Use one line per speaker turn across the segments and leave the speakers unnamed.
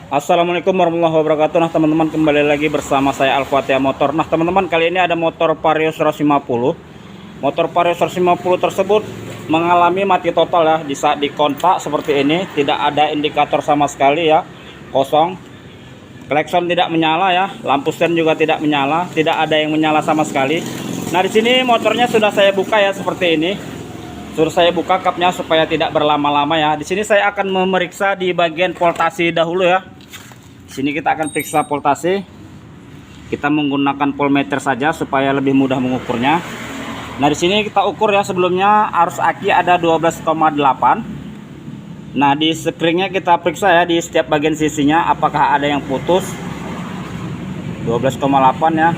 Assalamualaikum warahmatullahi wabarakatuh. Nah teman-teman, kembali lagi bersama saya Al-Fatihah Motor. Nah teman-teman, kali ini ada motor Vario 150. Motor Vario 150 tersebut mengalami mati total ya. Di saat dikontak seperti ini, tidak ada indikator sama sekali ya, kosong. Klakson tidak menyala ya, lampu sen juga tidak menyala, tidak ada yang menyala sama sekali. Nah di sini motornya sudah saya buka ya, seperti ini. Suruh saya buka kapnya supaya tidak berlama-lama ya. Di sini saya akan memeriksa di bagian voltasi dahulu ya. Sini kita akan periksa voltasi. Kita menggunakan voltmeter saja supaya lebih mudah mengukurnya. Nah, di sini kita ukur ya, sebelumnya arus aki ada 12,8. Nah, di springnya kita periksa ya, di setiap bagian sisinya apakah ada yang putus. 12,8 ya.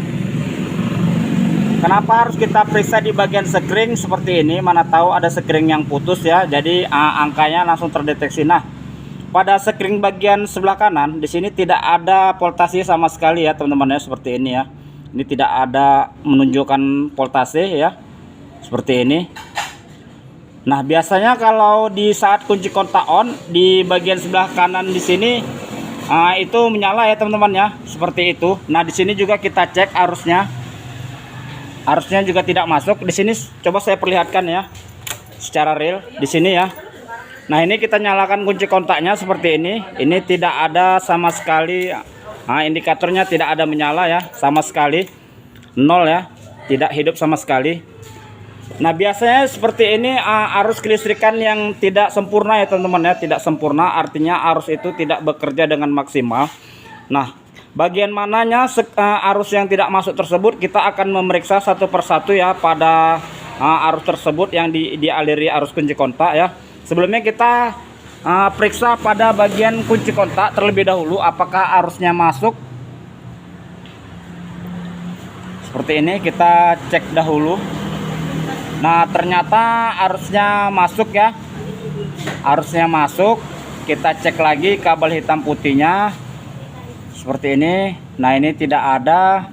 Kenapa harus kita periksa di bagian sekring seperti ini? Mana tahu ada sekring yang putus ya. Jadi angkanya langsung terdeteksi. Nah, pada sekring bagian sebelah kanan di sini tidak ada voltasi sama sekali ya teman-teman ya, seperti ini ya. Ini tidak ada menunjukkan voltasi ya, seperti ini. Nah, biasanya kalau di saat kunci kontak on di bagian sebelah kanan di sini itu menyala ya teman-teman ya, seperti itu. Nah, di sini juga kita cek arusnya. Arusnya juga tidak masuk. Di sini coba saya perlihatkan ya secara real di sini ya. Nah, ini kita nyalakan kunci kontaknya seperti ini. Ini tidak ada sama sekali, indikatornya tidak ada menyala ya, sama sekali nol ya, tidak hidup sama sekali. Nah, biasanya seperti ini arus kelistrikan yang tidak sempurna ya teman-teman ya, tidak sempurna artinya arus itu tidak bekerja dengan maksimal. Nah, bagian mananya arus yang tidak masuk tersebut kita akan memeriksa satu persatu ya pada arus tersebut yang dialiri arus kunci kontak ya. Sebelumnya kita periksa pada bagian kunci kontak terlebih dahulu apakah arusnya masuk. Seperti ini kita cek dahulu. Nah, ternyata arusnya masuk ya. Arusnya masuk. Kita cek lagi kabel hitam putihnya. Seperti ini. Nah, ini tidak ada.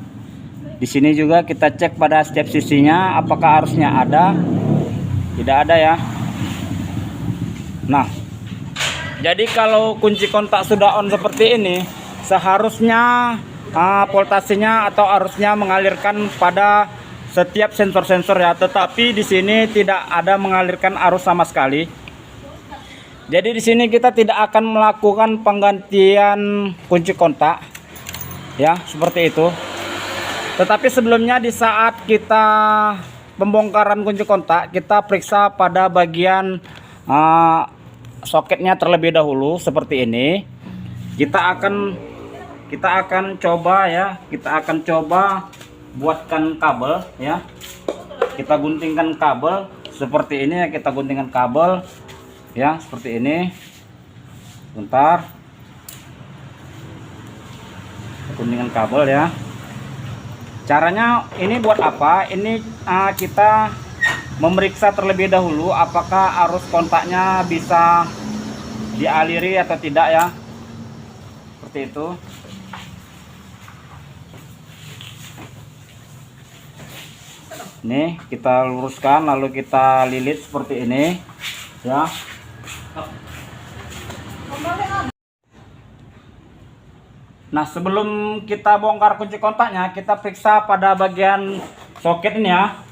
Di sini juga kita cek pada setiap sisinya apakah arusnya ada. Tidak ada ya. Nah, jadi kalau kunci kontak sudah on seperti ini, seharusnya voltasenya atau arusnya mengalirkan pada setiap sensor-sensor ya. Tetapi di sini tidak ada mengalirkan arus sama sekali. Jadi di sini kita tidak akan melakukan penggantian kunci kontak ya, seperti itu. Tetapi sebelumnya di saat kita pembongkaran kunci kontak, kita periksa pada bagian soketnya terlebih dahulu seperti ini. Kita akan coba ya, kita akan coba buatkan kabel ya. Kita guntingkan kabel seperti ini ya, kita guntingkan kabel ya, seperti ini. Bentar, guntingkan kabel ya. Caranya ini buat apa? Ini kita memeriksa terlebih dahulu apakah arus kontaknya bisa dialiri atau tidak ya, seperti itu. Nih kita luruskan lalu kita lilit seperti ini ya. Nah, sebelum kita bongkar kunci kontaknya, kita periksa pada bagian soket ini ya.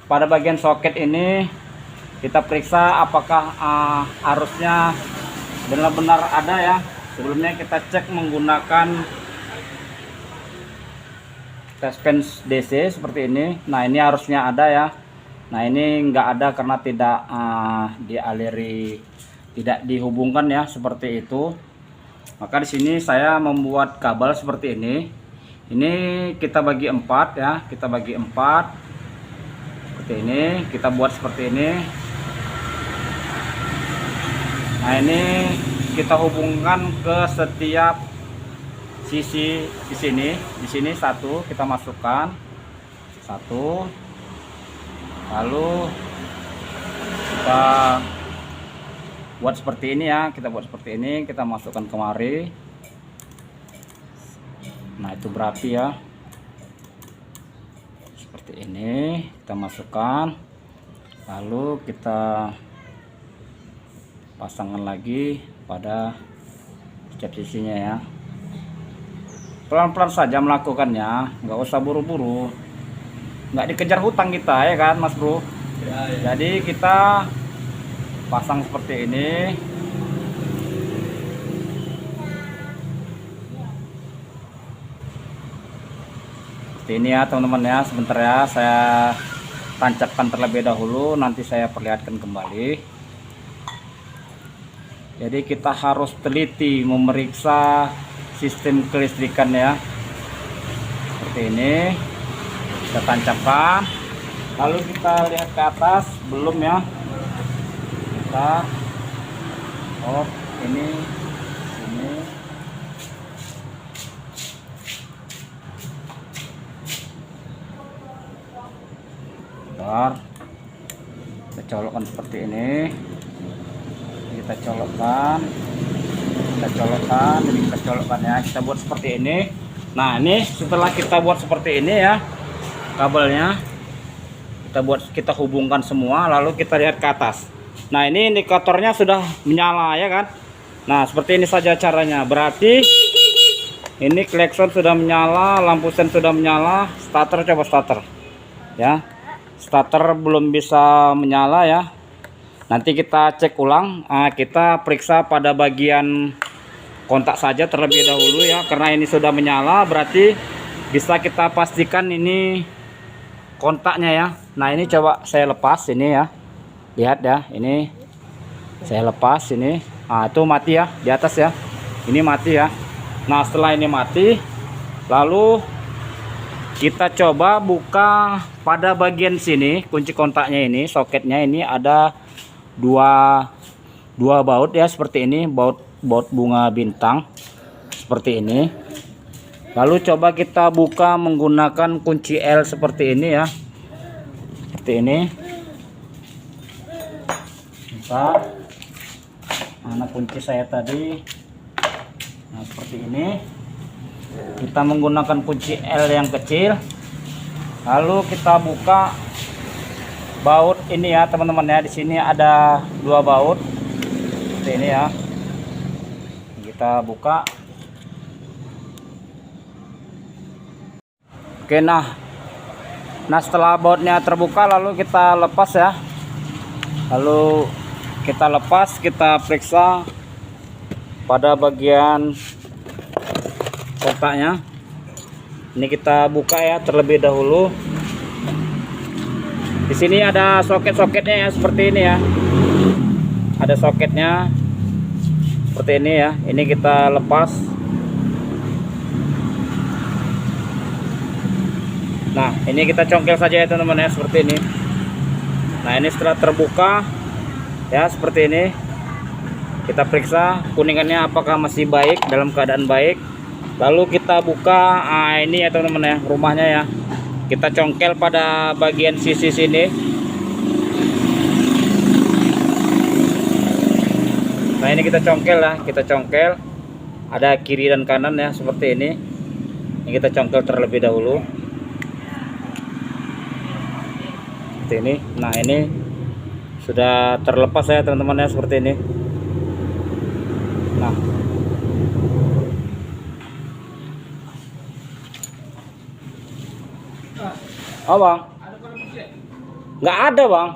Pada bagian soket ini kita periksa apakah arusnya benar-benar ada ya. Sebelumnya kita cek menggunakan tes pen DC seperti ini. Nah, ini arusnya ada ya. Nah, ini enggak ada karena tidak dialiri, tidak dihubungkan ya, seperti itu. Maka di sini saya membuat kabel seperti ini. Ini kita bagi 4 ya, kita bagi 4. Seperti ini, kita buat seperti ini. Nah, ini kita hubungkan ke setiap sisi di sini. Di sini satu kita masukkan, satu. Lalu kita buat seperti ini ya, kita buat seperti ini, kita masukkan kemari. Nah, itu berapi ya. Seperti ini kita masukkan, lalu kita pasangkan lagi pada setiap sisinya ya. Pelan-pelan saja melakukannya, nggak usah buru-buru, nggak dikejar hutang kita ya kan Mas Bro ya, ya. Jadi kita pasang seperti ini. Seperti ini ya teman-teman ya. Sebentar ya, saya tancapkan terlebih dahulu, nanti saya perlihatkan kembali. Jadi kita harus teliti memeriksa sistem kelistrikan ya. Seperti ini kita tancapkan, lalu kita lihat ke atas, belum ya, kita ini bentar, kita colokkan seperti ini, kita colokkan ini, kita colokkan ya, kita buat seperti ini. Nah ini setelah kita buat seperti ini ya, kabelnya kita hubungkan semua, lalu kita lihat ke atas. Nah ini indikatornya sudah menyala ya kan. Nah seperti ini saja caranya, berarti ini klakson sudah menyala, lampu sen sudah menyala. Starter, coba starter ya, starter belum bisa menyala ya. Nanti kita cek ulang, kita periksa pada bagian kontak saja terlebih dahulu ya, karena ini sudah menyala, berarti bisa kita pastikan ini kontaknya ya. Nah ini coba saya lepas ini ya, lihat ya, ini saya lepas ini. Nah itu mati ya, di atas ya, ini mati ya. Nah setelah ini mati, lalu kita coba buka pada bagian sini, kunci kontaknya ini, soketnya ini ada dua baut ya, seperti ini, baut bunga bintang seperti ini. Lalu coba kita buka menggunakan kunci L seperti ini ya, seperti ini. Bentar, mana kunci saya tadi? Nah seperti ini, kita menggunakan kunci L yang kecil, lalu kita buka baut ini ya teman-teman ya. Di sini ada dua baut seperti ini ya, kita buka. Oke, nah setelah bautnya terbuka, lalu kita lepas ya, lalu kita lepas, kita periksa pada bagian kontaknya. Ini kita buka ya terlebih dahulu. Di sini ada soket-soketnya ya, seperti ini ya, ada soketnya seperti ini ya. Ini kita lepas. Nah ini kita congkel saja ya teman-teman ya, seperti ini. Nah ini setelah terbuka ya, seperti ini, kita periksa kuningannya apakah masih baik, dalam keadaan baik. Lalu kita buka, ini ya teman-teman ya, rumahnya ya. Kita congkel pada bagian sisi sini. Nah ini kita congkel ya, kita congkel, ada kiri dan kanan ya, seperti ini. Ini kita congkel terlebih dahulu seperti ini. Nah ini sudah terlepas ya teman-teman ya, seperti ini. Nah oh bang, nggak ada bang,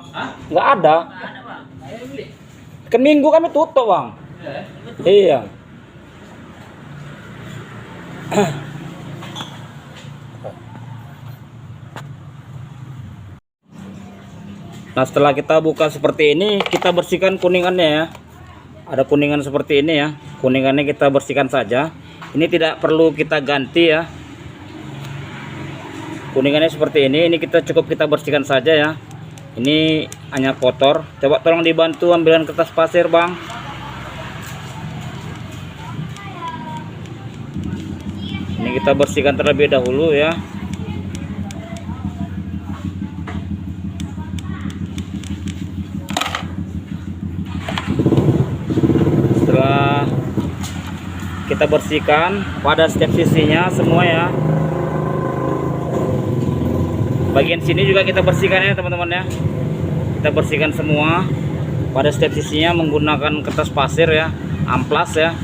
nggak ada. Kan minggu kami tutup bang. Iya. Nah setelah kita buka seperti ini, kita bersihkan kuningannya ya. Ada kuningan seperti ini ya, kuningannya kita bersihkan saja. Ini tidak perlu kita ganti ya, kuningannya seperti ini kita cukup kita bersihkan saja ya. Ini hanya kotor. Coba tolong dibantu ambilkan kertas pasir bang. Ini kita bersihkan terlebih dahulu ya. Setelah kita bersihkan pada setiap sisinya semua ya. Bagian sini juga kita bersihkan ya teman-teman ya. Kita bersihkan semua pada setiap sisinya menggunakan kertas pasir ya, amplas ya.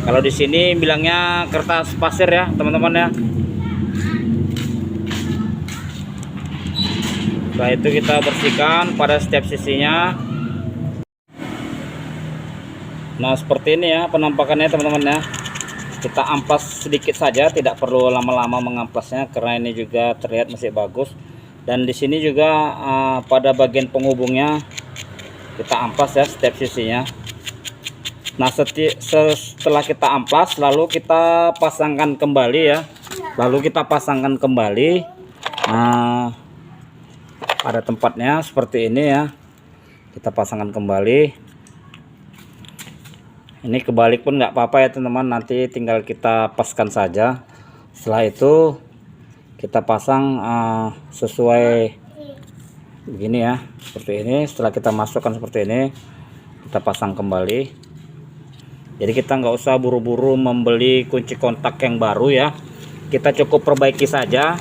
Kalau di sini bilangnya kertas pasir ya teman-teman ya. Setelah itu kita bersihkan pada setiap sisinya. Nah seperti ini ya penampakannya teman-teman ya. Kita amplas sedikit saja, tidak perlu lama-lama mengamplasnya karena ini juga terlihat masih bagus. Dan di sini juga pada bagian penghubungnya kita amplas ya setiap sisinya. Nah setelah kita amplas lalu kita pasangkan kembali ya. Lalu kita pasangkan kembali pada tempatnya seperti ini ya. Kita pasangkan kembali. Ini kebalik pun nggak apa-apa ya teman-teman, nanti tinggal kita paskan saja. Setelah itu kita pasang sesuai begini ya, seperti ini. Setelah kita masukkan seperti ini, kita pasang kembali. Jadi kita nggak usah buru-buru membeli kunci kontak yang baru ya, kita cukup perbaiki saja.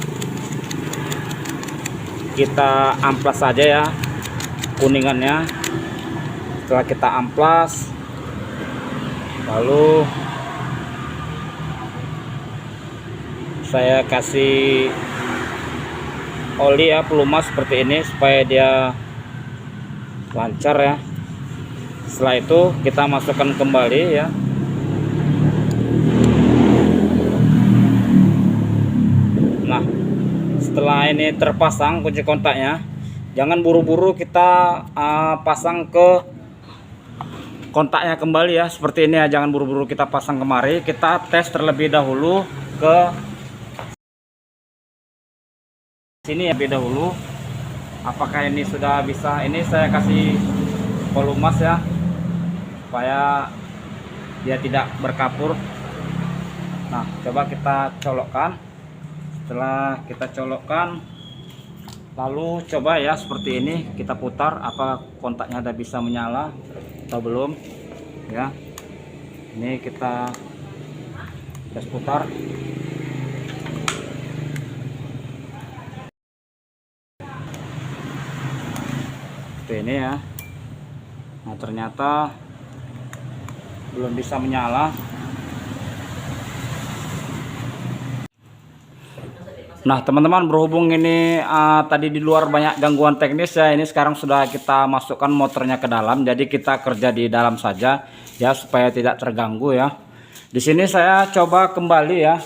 Kita amplas saja ya kuningannya. Setelah kita amplas, lalu saya kasih oli ya, pelumas seperti ini supaya dia lancar ya. Setelah itu kita masukkan kembali ya. Nah setelah ini terpasang kunci kontaknya, jangan buru-buru kita pasang ke kontaknya kembali ya, seperti ini ya. Jangan buru-buru kita pasang kemari, kita tes terlebih dahulu ke sini ya, lebih dahulu apakah ini sudah bisa. Ini saya kasih pelumas ya supaya dia tidak berkapur. Nah coba kita colokkan. Setelah kita colokkan, lalu coba ya seperti ini, kita putar apa kontaknya ada bisa menyala atau belum ya. Ini kita tes putar. Seperti ini ya. Nah ternyata belum bisa menyala. Nah teman-teman, berhubung ini tadi di luar banyak gangguan teknis ya, ini sekarang sudah kita masukkan motornya ke dalam, jadi kita kerja di dalam saja ya supaya tidak terganggu ya. Di sini saya coba kembali ya.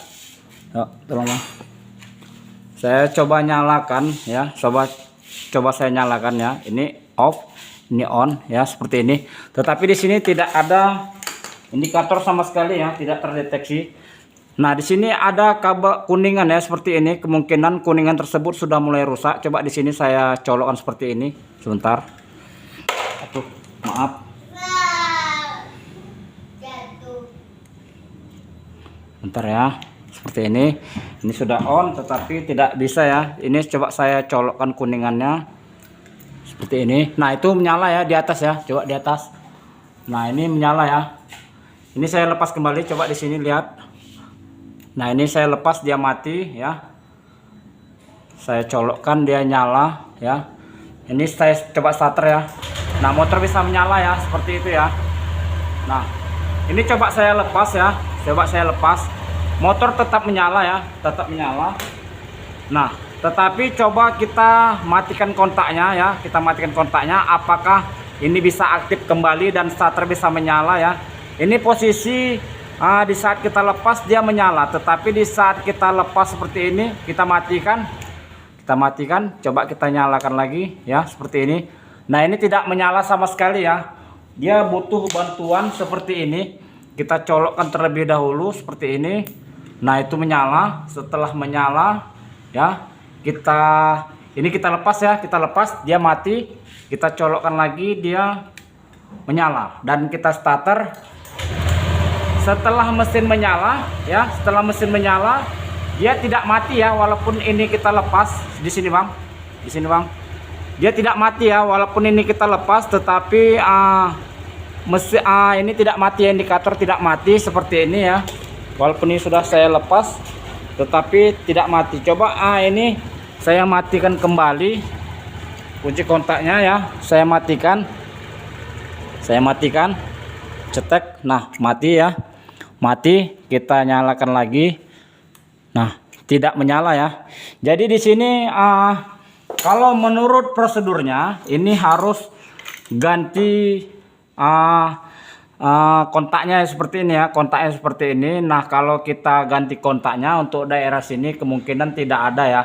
Tolong, saya coba nyalakan ya, coba saya nyalakan ya. Ini off, ini on ya, seperti ini. Tetapi di sini tidak ada indikator sama sekali ya, tidak terdeteksi. Nah di sini ada kabel kuningan ya, seperti ini. Kemungkinan kuningan tersebut sudah mulai rusak. Coba di sini saya colokkan seperti ini. Sebentar. Aduh, maaf. Bentar ya. Seperti ini. Ini sudah on, tetapi tidak bisa ya. Ini coba saya colokkan kuningannya. Seperti ini. Nah itu menyala ya di atas ya. Coba di atas. Nah ini menyala ya. Ini saya lepas kembali. Coba di sini lihat. Nah ini saya lepas, dia mati ya. Saya colokkan, dia nyala ya. Ini saya coba starter ya. Nah motor bisa menyala ya, seperti itu ya. Nah ini coba saya lepas ya. Coba saya lepas, motor tetap menyala ya, tetap menyala. Nah tetapi coba kita matikan kontaknya ya. Kita matikan kontaknya, apakah ini bisa aktif kembali dan starter bisa menyala ya. Ini posisi di saat kita lepas dia menyala, tetapi di saat kita lepas seperti ini, kita matikan, coba kita nyalakan lagi ya, seperti ini. Nah ini tidak menyala sama sekali ya, dia butuh bantuan seperti ini. Kita colokkan terlebih dahulu seperti ini. Nah itu menyala. Setelah menyala ya, kita lepas ya, kita lepas, dia mati. Kita colokkan lagi, dia menyala, dan kita starter. Setelah mesin menyala ya, setelah mesin menyala dia tidak mati ya, walaupun ini kita lepas. Di sini bang, di sini bang, dia tidak mati ya walaupun ini kita lepas, tetapi mesin ini tidak mati ya, indikator tidak mati seperti ini ya, walaupun ini sudah saya lepas tetapi tidak mati. Coba ini saya matikan kembali kunci kontaknya ya, saya matikan, cetek. Nah mati ya, mati. Kita nyalakan lagi. Nah, tidak menyala ya. Jadi di sini kalau menurut prosedurnya ini harus ganti kontaknya seperti ini ya, kontaknya seperti ini. Nah, kalau kita ganti kontaknya untuk daerah sini kemungkinan tidak ada ya,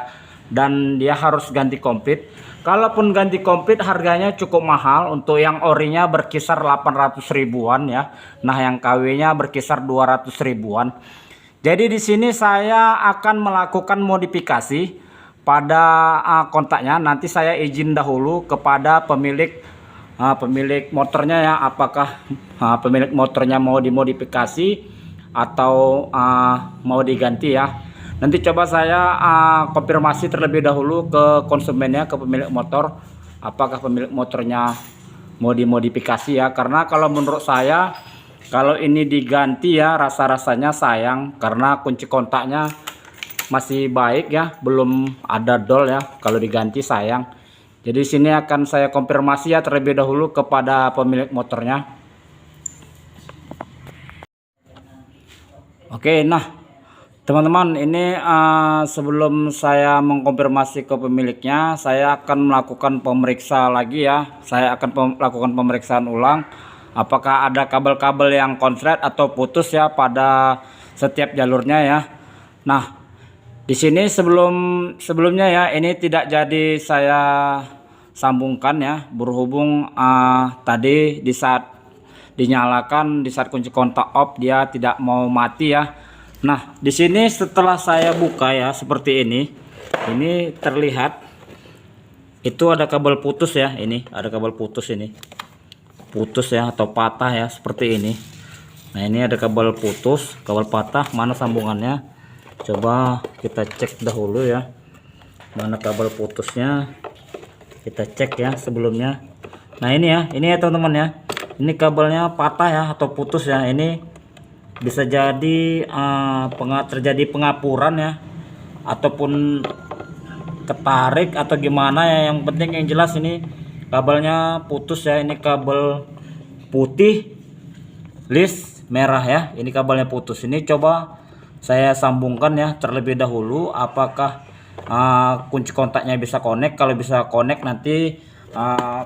dan dia harus ganti komplit. Kalaupun ganti komplit harganya cukup mahal. Untuk yang orinya berkisar 800 ribuan ya. Nah, yang KW-nya berkisar 200 ribuan. Jadi di sini saya akan melakukan modifikasi pada kontaknya. Nanti saya izin dahulu kepada pemilik motornya ya, apakah pemilik motornya mau dimodifikasi atau mau diganti ya. Nanti coba saya konfirmasi terlebih dahulu ke konsumennya, ke pemilik motor, apakah pemilik motornya mau dimodifikasi ya. Karena kalau menurut saya, kalau ini diganti ya rasa-rasanya sayang, karena kunci kontaknya masih baik ya, belum ada dol ya. Kalau diganti sayang. Jadi sini akan saya konfirmasi ya terlebih dahulu kepada pemilik motornya. Oke, nah teman-teman, ini sebelum saya mengkonfirmasi ke pemiliknya, saya akan melakukan pemeriksa lagi ya. Saya akan melakukan pemeriksaan ulang apakah ada kabel-kabel yang konslet atau putus ya pada setiap jalurnya ya. Nah, di sini sebelumnya ya, ini tidak jadi saya sambungkan ya, berhubung tadi di saat dinyalakan, di saat kunci kontak off, dia tidak mau mati ya. Nah, di sini setelah saya buka ya seperti ini terlihat itu ada kabel putus ya. Ini ada kabel putus, ini putus ya atau patah ya seperti ini. Nah, ini ada kabel putus, kabel patah. Mana sambungannya? Coba kita cek dahulu ya, mana kabel putusnya. Kita cek ya sebelumnya. Nah, ini ya teman-teman ya, ini kabelnya patah ya atau putus ya. Ini bisa jadi terjadi pengapuran ya, ataupun ketarik atau gimana ya. Yang penting yang jelas ini kabelnya putus ya. Ini kabel putih list merah ya, ini kabelnya putus. Ini coba saya sambungkan ya terlebih dahulu, apakah kunci kontaknya bisa connect. Kalau bisa connect, nanti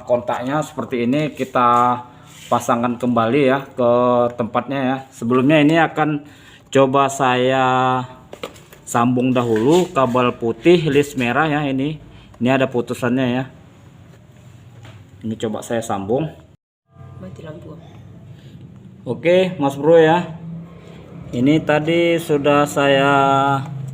kontaknya seperti ini kita pasangkan kembali ya ke tempatnya ya. Sebelumnya ini akan coba saya sambung dahulu kabel putih list merah ya. Ini ada putusannya ya. Ini coba saya sambung. Mati lampu. Oke Mas Bro ya, ini tadi sudah saya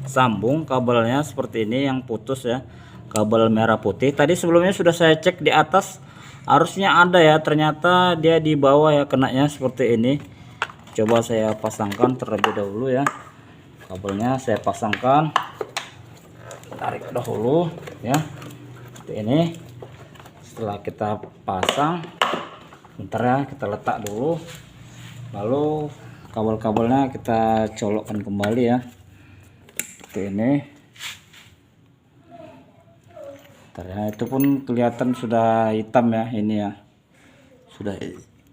sambung kabelnya seperti ini yang putus ya, kabel merah putih. Tadi sebelumnya sudah saya cek di atas, harusnya ada ya, ternyata dia di bawah ya kenanya seperti ini. Coba saya pasangkan terlebih dahulu ya, kabelnya saya pasangkan, tarik dahulu ya seperti ini. Setelah kita pasang, bentar ya, kita letak dulu, lalu kabel-kabelnya kita colokkan kembali ya seperti ini. Ya, itu pun kelihatan sudah hitam ya, ini ya sudah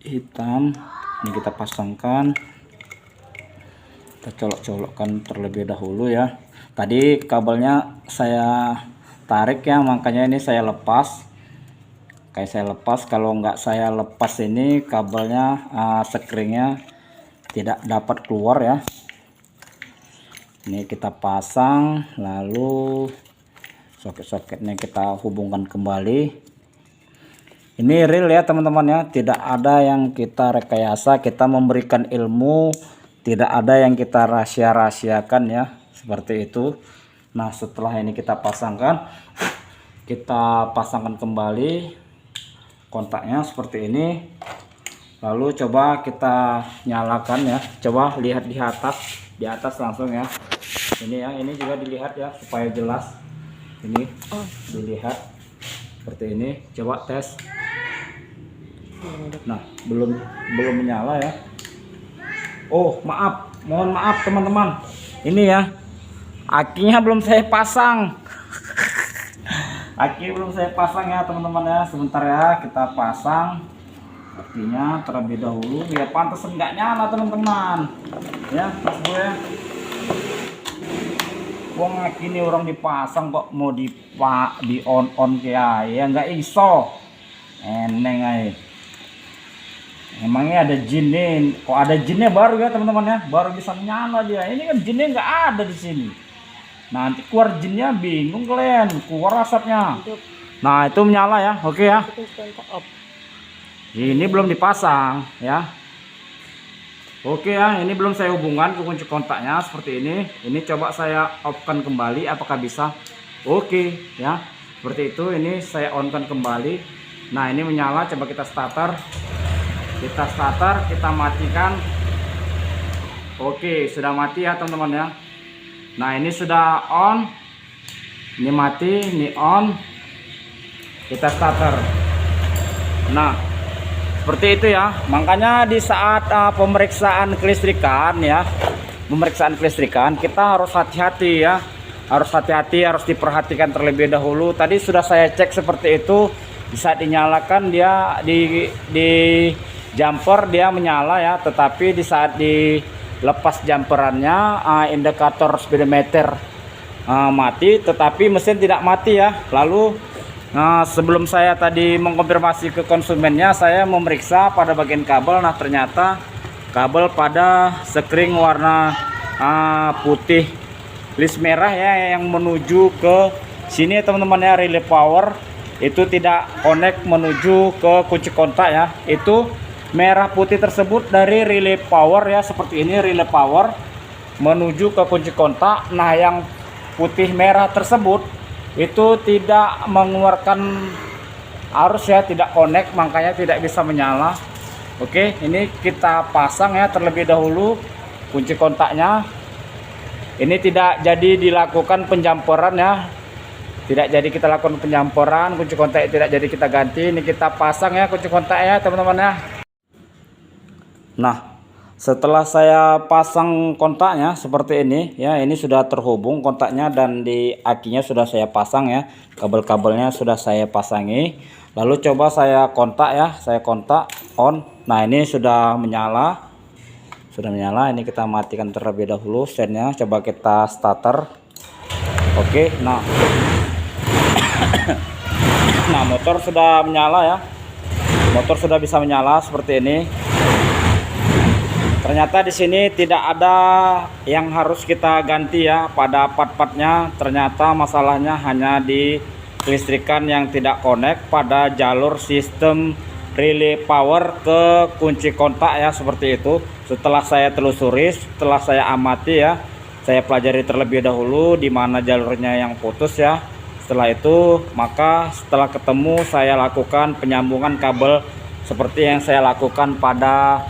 hitam. Ini kita pasangkan, kita colok-colokkan terlebih dahulu ya. Tadi kabelnya saya tarik ya, makanya ini saya lepas. Kayak saya lepas, kalau nggak saya lepas ini kabelnya sekringnya tidak dapat keluar ya. Ini kita pasang, lalu soket-soketnya kita hubungkan kembali. Ini real ya teman-teman ya, tidak ada yang kita rekayasa, kita memberikan ilmu, tidak ada yang kita rahasia-rahasiakan ya, seperti itu. Nah, setelah ini kita pasangkan kembali kontaknya seperti ini, lalu coba kita nyalakan ya. Coba lihat di atas langsung ya. Ini ya, ini juga dilihat ya supaya jelas. Ini dilihat seperti ini, coba tes. Nah, belum menyala ya. Oh maaf, mohon maaf teman-teman, ini ya akinya belum saya pasang. Aki belum saya pasang ya teman-teman ya. Sebentar ya, kita pasang. artinya terlebih dahulu ya pantas enggak nyala teman-teman ya. Mas gue ya, wong ini orang dipasang kok mau di on kayak ya nggak iso, eneng aja. Emangnya ada jin nih, kok ada jinnya baru ya teman-teman ya, baru bisa nyala dia. Ini kan jinnya nggak ada di sini. Nanti keluar jinnya bingung kalian, keluar asapnya. Nah itu menyala ya, oke ya. Ini belum dipasang ya. Oke ya, ini belum saya hubungkan ke kunci kontaknya seperti ini. Ini coba saya off-kan kembali, apakah bisa? Oke ya, seperti itu. Ini saya on-kan kembali. Nah ini menyala, coba kita starter. Kita starter, kita matikan. Oke, sudah mati ya teman-teman ya. Nah ini sudah on, ini mati, ini on. Kita starter. Nah seperti itu ya. Makanya di saat pemeriksaan kelistrikan ya, pemeriksaan kelistrikan kita harus hati-hati ya, harus hati-hati, harus diperhatikan terlebih dahulu. Tadi sudah saya cek seperti itu. Bisa dinyalakan dia di jumper dia menyala ya, tetapi di saat dilepas jumperannya indikator speedometer mati, tetapi mesin tidak mati ya. Lalu sebelum saya tadi mengkonfirmasi ke konsumennya, saya memeriksa pada bagian kabel. Nah ternyata kabel pada sekring warna putih list merah ya, yang menuju ke sini teman-teman ya, relay power itu tidak connect menuju ke kunci kontak ya. Itu merah putih tersebut dari relay power ya, seperti ini relay power menuju ke kunci kontak. Nah yang putih merah tersebut itu tidak mengeluarkan arus ya, tidak connect, makanya tidak bisa menyala. Oke, ini kita pasang ya terlebih dahulu kunci kontaknya. Ini tidak jadi dilakukan penjamporan ya, tidak jadi kita lakukan penjamporan, kunci kontak tidak jadi kita ganti. Ini kita pasang ya kunci kontak ya teman-teman ya. Nah setelah saya pasang kontaknya seperti ini ya, ini sudah terhubung kontaknya dan di akinya sudah saya pasang ya, kabel-kabelnya sudah saya pasangi. Lalu coba saya kontak ya, saya kontak on. Nah ini sudah menyala, ini kita matikan terlebih dahulu sennya. Coba kita starter. Oke, nah nah motor sudah menyala ya, motor sudah bisa menyala seperti ini. Ternyata di sini tidak ada yang harus kita ganti ya pada part-partnya. Ternyata masalahnya hanya di kelistrikan yang tidak connect pada jalur sistem relay power ke kunci kontak ya, seperti itu. Setelah saya telusuri, setelah saya amati ya, saya pelajari terlebih dahulu di mana jalurnya yang putus ya. Setelah itu maka setelah ketemu saya lakukan penyambungan kabel seperti yang saya lakukan pada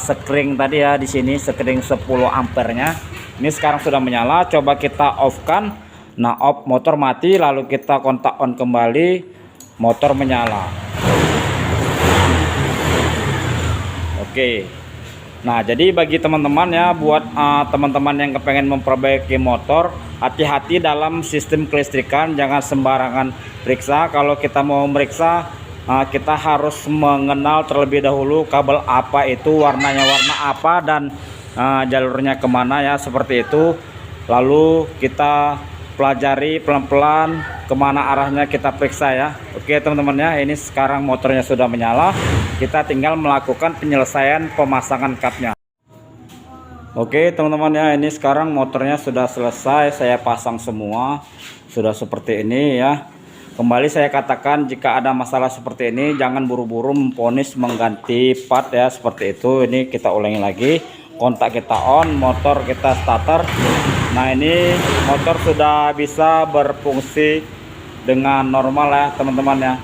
sekring tadi ya. Di sini sekring 10 ampernya ini sekarang sudah menyala. Coba kita off kan. Nah off, motor mati, lalu kita kontak on kembali, motor menyala. Oke, nah jadi bagi teman-teman ya, buat teman-teman yang kepengen memperbaiki motor, hati-hati dalam sistem kelistrikan, jangan sembarangan periksa. Kalau kita mau meriksa, kita harus mengenal terlebih dahulu kabel apa itu, warnanya warna apa, dan jalurnya kemana ya, seperti itu. Lalu kita pelajari pelan-pelan kemana arahnya, kita periksa ya. Oke teman-teman ya, ini sekarang motornya sudah menyala, kita tinggal melakukan penyelesaian pemasangan kapnya. Oke teman-teman ya, ini sekarang motornya sudah selesai, saya pasang semua, sudah seperti ini ya. Kembali saya katakan, jika ada masalah seperti ini jangan buru-buru memvonis mengganti part ya, seperti itu. Ini kita ulangi lagi, kontak kita on, motor kita starter. Nah ini motor sudah bisa berfungsi dengan normal ya teman-teman ya.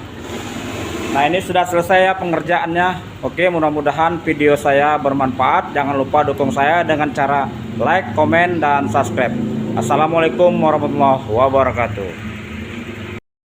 Nah ini sudah selesai ya pengerjaannya. Oke, mudah-mudahan video saya bermanfaat. Jangan lupa dukung saya dengan cara like, komen, dan subscribe. Assalamualaikum warahmatullahi wabarakatuh.